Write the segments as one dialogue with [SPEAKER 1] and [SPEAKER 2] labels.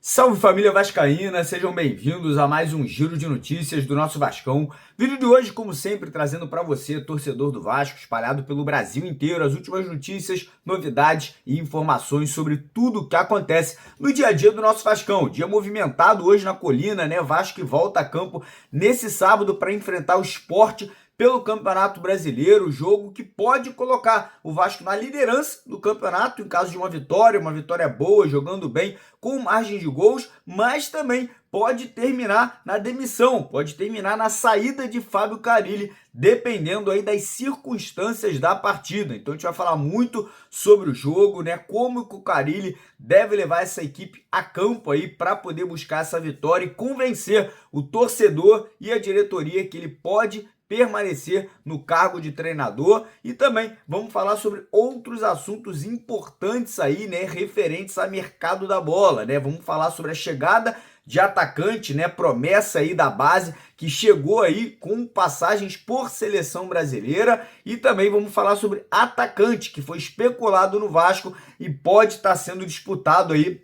[SPEAKER 1] Salve família vascaína, sejam bem-vindos a mais um giro de notícias do nosso Vascão. Vídeo de hoje, como sempre, trazendo para você, torcedor do Vasco, espalhado pelo Brasil inteiro, as últimas notícias, novidades e informações sobre tudo o que acontece no dia a dia do nosso Vascão. Dia movimentado hoje na Colina, né? Vasco que volta a campo nesse sábado para enfrentar o Sport pelo Campeonato Brasileiro, jogo que pode colocar o Vasco na liderança do campeonato em caso de uma vitória boa, jogando bem, com margem de gols, mas também pode terminar na demissão, pode terminar na saída de Fábio Carille, dependendo aí das circunstâncias da partida. Então a gente vai falar muito sobre o jogo, né? Como que o Carille deve levar essa equipe a campo aí para poder buscar essa vitória e convencer o torcedor e a diretoria que ele pode permanecer no cargo de treinador, e também vamos falar sobre outros assuntos importantes aí, né, referentes ao mercado da bola, né? Vamos falar sobre a chegada de atacante, né, promessa aí da base, que chegou aí com passagens por seleção brasileira, e também vamos falar sobre atacante, que foi especulado no Vasco e pode estar sendo disputado aí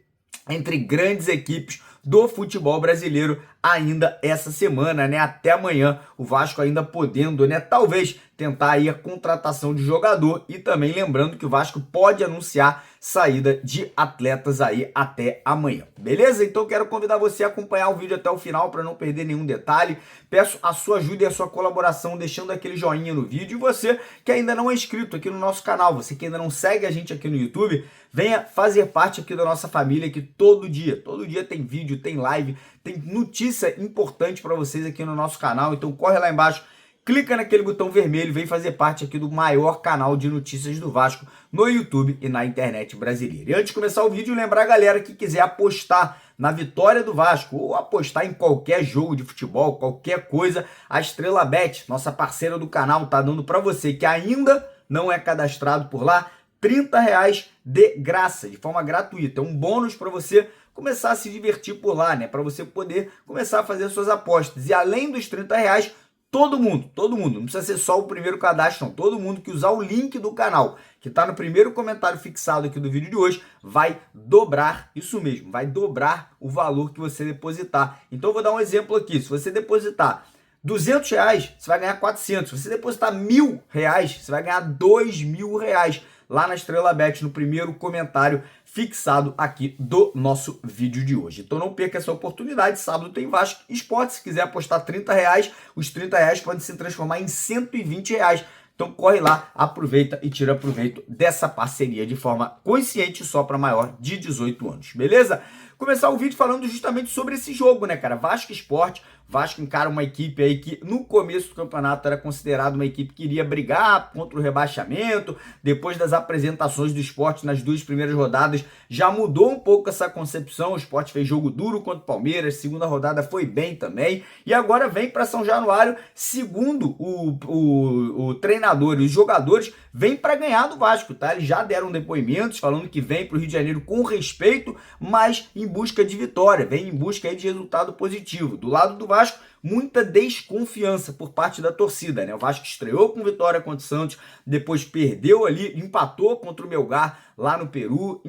[SPEAKER 1] entre grandes equipes do futebol brasileiro ainda essa semana, né? Até amanhã, o Vasco ainda podendo, né, talvez tentar aí a contratação de jogador, e também lembrando que o Vasco pode anunciar saída de atletas aí até amanhã, beleza? Então quero convidar você a acompanhar o vídeo até o final para não perder nenhum detalhe. Peço a sua ajuda e a sua colaboração deixando aquele joinha no vídeo, e você que ainda não é inscrito aqui no nosso canal, você que ainda não segue a gente aqui no YouTube, venha fazer parte aqui da nossa família, que todo dia tem vídeo, tem live, tem notícia importante para vocês aqui no nosso canal. Então corre lá embaixo, clica naquele botão vermelho, vem fazer parte aqui do maior canal de notícias do Vasco no YouTube e na internet brasileira. E antes de começar o vídeo, lembrar a galera que quiser apostar na vitória do Vasco ou apostar em qualquer jogo de futebol, qualquer coisa, a Estrela Bet, nossa parceira do canal, tá dando para você que ainda não é cadastrado por lá, R$30 de graça, de forma gratuita. É um bônus para você começar a se divertir por lá, né? Para você poder começar a fazer suas apostas. E além dos R$30, todo mundo, não precisa ser só o primeiro cadastro, não. Todo mundo que usar o link do canal, que está no primeiro comentário fixado aqui do vídeo de hoje, vai dobrar, isso mesmo, vai dobrar o valor que você depositar. Então eu vou dar um exemplo aqui. Se você depositar R$200, você vai ganhar 400. Se você depositar R$1.000, você vai ganhar R$2.000 lá na Estrela Bet, no primeiro comentário fixado aqui do nosso vídeo de hoje. Então não perca essa oportunidade. Sábado tem Vasco Sport. Se quiser apostar R$30, os R$30 podem se transformar em R$120. Então corre lá, aproveita e tira proveito dessa parceria de forma consciente, só para maior de 18 anos, beleza? Começar o vídeo falando justamente sobre esse jogo, né, cara? Vasco Sport. Vasco encara uma equipe aí que no começo do campeonato era considerada uma equipe que iria brigar contra o rebaixamento. Depois das apresentações do Sport nas duas primeiras rodadas, já mudou um pouco essa concepção. O Sport fez jogo duro contra o Palmeiras, segunda rodada foi bem também. E agora vem para São Januário, segundo o treinador e os jogadores, vem para ganhar do Vasco, tá? Eles já deram depoimentos falando que vem para o Rio de Janeiro com respeito, mas em busca de vitória, vem em busca aí de resultado positivo. Do lado do Vasco, muita desconfiança por parte da torcida, né? O Vasco estreou com vitória contra o Santos, depois perdeu ali, empatou contra o Melgar lá no Peru,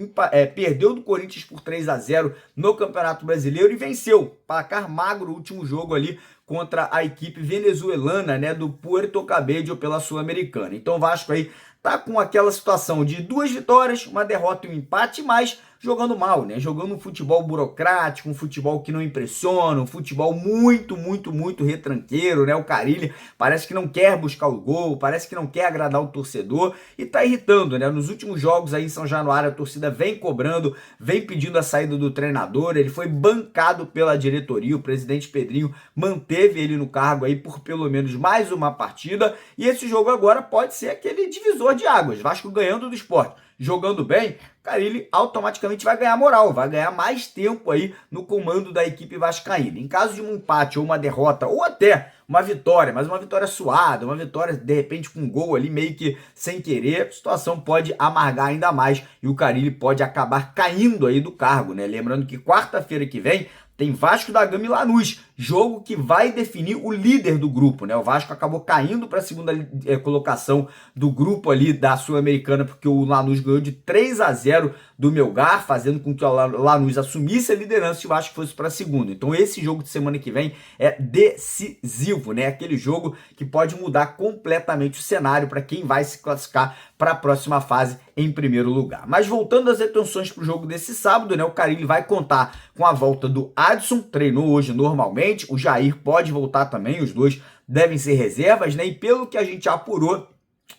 [SPEAKER 1] perdeu do Corinthians por 3-0 no Campeonato Brasileiro e venceu, placar magro o último jogo ali contra a equipe venezuelana, né, do Puerto Cabello pela Sul-Americana. Então o Vasco aí tá com aquela situação de 2 vitórias, uma derrota e um empate, mas jogando mal, né? Jogando um futebol burocrático, um futebol que não impressiona, um futebol muito retranqueiro, né? O Carille parece que não quer buscar o gol, parece que não quer agradar o torcedor e tá irritando, né? Nos últimos jogos aí em São Januário, a torcida vem cobrando, vem pedindo a saída do treinador. Ele foi bancado pela diretoria, o presidente Pedrinho manteve ele no cargo aí por pelo menos mais uma partida, e esse jogo agora pode ser aquele divisor de águas. Vasco ganhando do Sport, jogando bem, Carille automaticamente vai ganhar moral, vai ganhar mais tempo aí no comando da equipe vascaína. Em caso de um empate ou uma derrota, ou até uma vitória, mas uma vitória suada, uma vitória de repente com um gol ali meio que sem querer, a situação pode amargar ainda mais e o Carille pode acabar caindo aí do cargo, né? Lembrando que quarta-feira que vem tem Vasco da Gama e Lanús, jogo que vai definir o líder do grupo, né? O Vasco acabou caindo para a segunda colocação do grupo ali da Sul-Americana, porque o Lanús ganhou de 3-0 do Melgar, fazendo com que o Lanús assumisse a liderança e o Vasco fosse para a segunda. Então esse jogo de semana que vem é decisivo, né? Aquele jogo que pode mudar completamente o cenário para quem vai se classificar para a próxima fase em primeiro lugar. Mas voltando às atenções para o jogo desse sábado, né? O Carille vai contar com a volta do Adson, treinou hoje normalmente, o Jair pode voltar também, os dois devem ser reservas, né? E pelo que a gente apurou,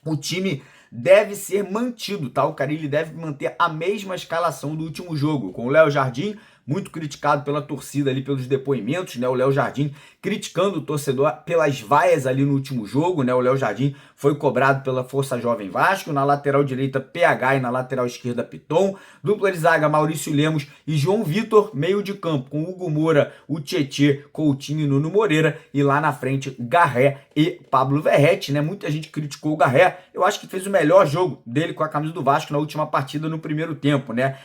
[SPEAKER 1] o time deve ser mantido, tá? O Carille deve manter a mesma escalação do último jogo, com o Léo Jardim, muito criticado pela torcida ali pelos depoimentos, né? O Léo Jardim criticando o torcedor pelas vaias ali no último jogo, né? O Léo Jardim foi cobrado pela Força Jovem Vasco, na lateral direita PH e na lateral esquerda Piton, dupla de zaga Maurício Lemos e João Vitor, meio de campo com Hugo Moura, o Tietê, Coutinho e Nuno Moreira, e lá na frente Garré e Pablo Verrete, né? Muita gente criticou o Garré, eu acho que fez o melhor jogo dele com a camisa do Vasco na última partida no primeiro tempo, né?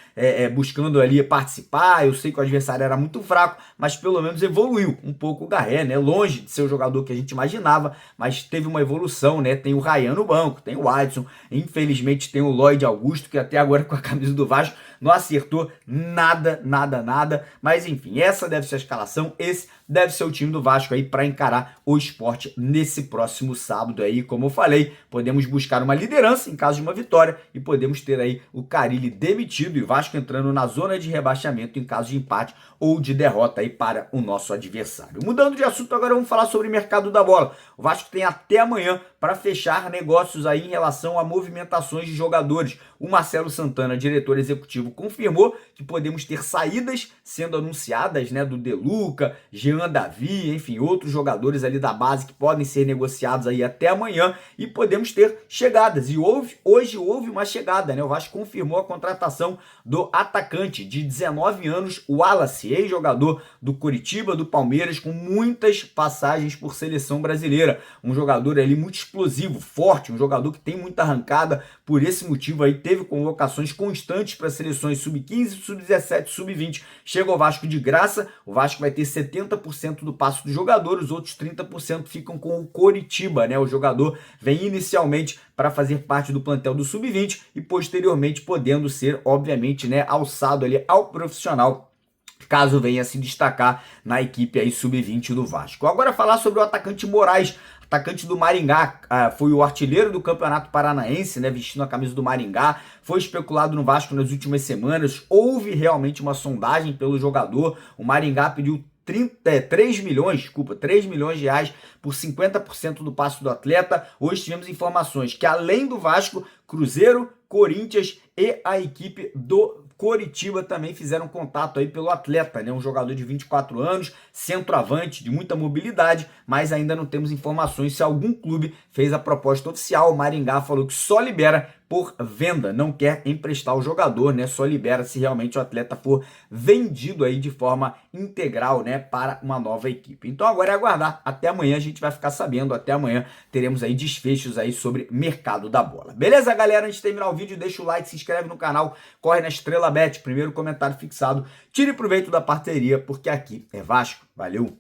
[SPEAKER 1] Buscando ali participar. Eu sei que o adversário era muito fraco, mas pelo menos evoluiu um pouco o Garré, né? Longe de ser o jogador que a gente imaginava, mas teve uma evolução, né? Tem o Ryan no banco, tem o Adson, infelizmente tem o Lloyd Augusto, que até agora com a camisa do Vasco não acertou nada, mas enfim, essa deve ser a escalação, esse deve ser o time do Vasco aí para encarar o Sport nesse próximo sábado aí, como eu falei, podemos buscar uma liderança em caso de uma vitória e podemos ter aí o Carille demitido e o Vasco entrando na zona de rebaixamento em caso de empate ou de derrota aí para o nosso adversário. Mudando de assunto, agora vamos falar sobre o mercado da bola. O Vasco tem até amanhã para fechar negócios aí em relação a movimentações de jogadores. O Marcelo Santana, diretor executivo, confirmou que podemos ter saídas sendo anunciadas, né, do De Luca, Jean Davi, enfim, outros jogadores ali da base que podem ser negociados aí até amanhã e podemos ter chegadas. E hoje houve uma chegada, né? O Vasco confirmou a contratação do atacante de 19 anos, o Wallace, ex-jogador do Coritiba, do Palmeiras, com muitas passagens por seleção brasileira. Um jogador ali muito explosivo, forte, um jogador que tem muita arrancada, por esse motivo aí teve convocações constantes para seleções sub-15, sub-17, sub-20. Chega ao Vasco de graça, o Vasco vai ter 70% do passe do jogador, os outros 30% ficam com o Coritiba, né? O jogador vem inicialmente para fazer parte do plantel do sub-20 e posteriormente podendo ser, obviamente, né, alçado ali ao profissional, caso venha se destacar na equipe aí sub-20 do Vasco. Agora falar sobre o atacante Moraes, atacante do Maringá, foi o artilheiro do Campeonato Paranaense, né, vestindo a camisa do Maringá, foi especulado no Vasco nas últimas semanas, houve realmente uma sondagem pelo jogador, o Maringá pediu 3 milhões de reais por 50% do passe do atleta. Hoje tivemos informações que além do Vasco, Cruzeiro, Corinthians e a equipe do Coritiba também fizeram contato aí pelo atleta, né? Um jogador de 24 anos, centroavante, de muita mobilidade, mas ainda não temos informações se algum clube fez a proposta oficial. O Maringá falou que só libera por venda, não quer emprestar o jogador, né? Só libera se realmente o atleta for vendido aí de forma integral, né, para uma nova equipe. Então agora é aguardar, até amanhã a gente vai ficar sabendo, até amanhã teremos aí desfechos aí sobre mercado da bola. Beleza, galera? Antes de terminar o vídeo, deixa o like, se inscreve no canal, corre na Estrela Bet, primeiro comentário fixado, tire proveito da parceria, porque aqui é Vasco. Valeu!